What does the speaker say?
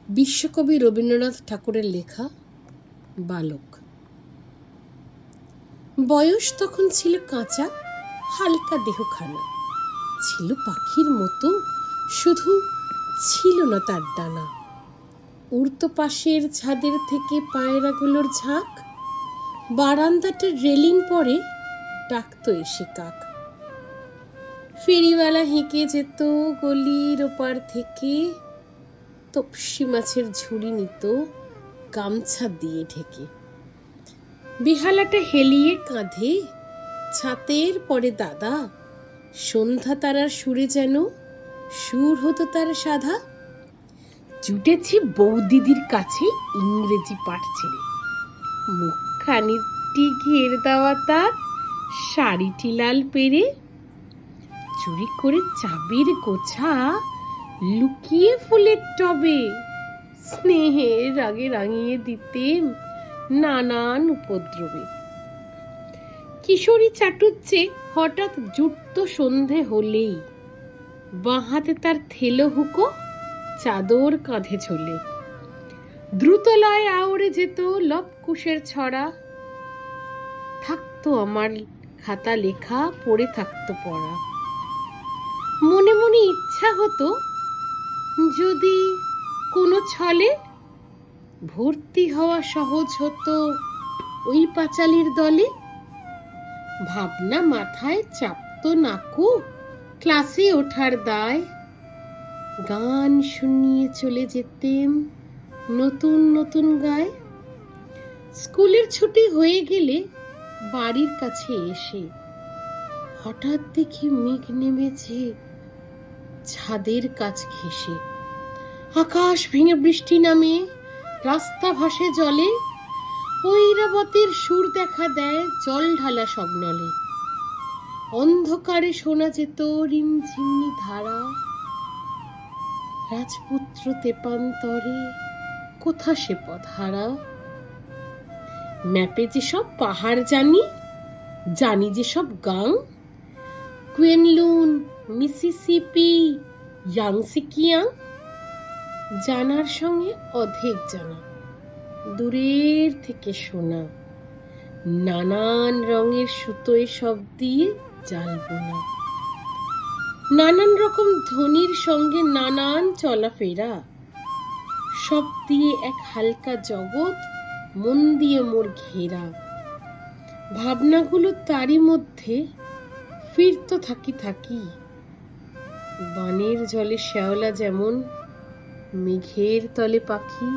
বিশ্বকবি রবীন্দ্রনাথ ঠাকুরের লেখা বালক। বয়স তখন ছিল কাঁচা, হালকা দেহখানা, ছিল পাখির মতো, শুধু ছিল না তার ডানা। উড়তো পাশের ছাদের থেকে পায়রাগুলোর ঝাঁক, বারান্দাটার রেলিং পরে ডাকতো এসে কাক। ফেরিওয়ালা হেঁকে যেত গলির ওপার থেকে, তপসি মাছের ঝুড়ি নিত গামছা দিয়ে ঢেকে। বেহালাটা হেলিয়ে কাঁধে, ছাতের পরে দাদা, সন্ধ্যা তারার সুরে যেন সুর হতো তার সাধা। জুটেছি বৌদিদির কাছে ইংরেজি পাঠ ছেড়ে, মুখখানিটি ঘের দেওয়া তার শাড়িটি লাল পেরে। চুরি করে চাবির গোছা লুকিয়ে ফুলের টবে, স্নেহের রাগে রাঙিয়ে দিতেম নানান উপদ্রবে। কিশোরী চাটুজ্জে হঠাৎ জুটত সন্ধে হলেই, বাঁ হাতে তার থেলো হুকো, চাদর কাঁধে ঝোলে। দ্রুত লয়ে আউড়ে যেত লবকুশের ছড়া, থাকতো আমার খাতা লেখা, পড়ে থাকতো পড়া। মনে মনে ইচ্ছা হতো যদি কোনো ছলে ভর্তি হওয়া সহজ হতো ওই পাঁচালির দলে। ভাবনা মাথায় চাপতো নাকু, ক্লাসে ওঠার দায়। গান শুনিয়ে চলে যেতেম নতুন নতুন গায়ে। স্কুলের ছুটি হয়ে গেলে বাড়ির কাছে এসে হঠাৎ দেখি মেঘ নেমেছে ছাদের কাছ ঘেঁষে। আকাশ ভেঙে বৃষ্টি নামে, রাস্তা ভাসে জলে। ঐরাবতীর সুর দেখা দেয় জল ঢালা সব নলে। অন্ধকারে শোনা যেত রিমঝিমনি ধারা, রাজপুত্র তেপান্তরে কোথা সে পথহারা। ম্যাপে যেসব পাহাড় জানি, জানি যেসব গাং, কুয়েনলুন, মিসিসিপি, ইয়াংসিকিয়াং, জানার সঙ্গে অধেক জানা, দূরের থেকে শোনা। নানান রঙের সুতোয় সব দিয়ে জাল বোনা, নানান রকম ধ্বনির সঙ্গে নানান চলাফেরা, সব দিয়ে এক হালকা জগৎ মন দিয়ে মোর ঘেরা। ভাবনাগুলো তারই মধ্যে ফিরতো থাকি থাকি, বানের জলে শ্যাওলা যেমন মেঘের তলে পাখি।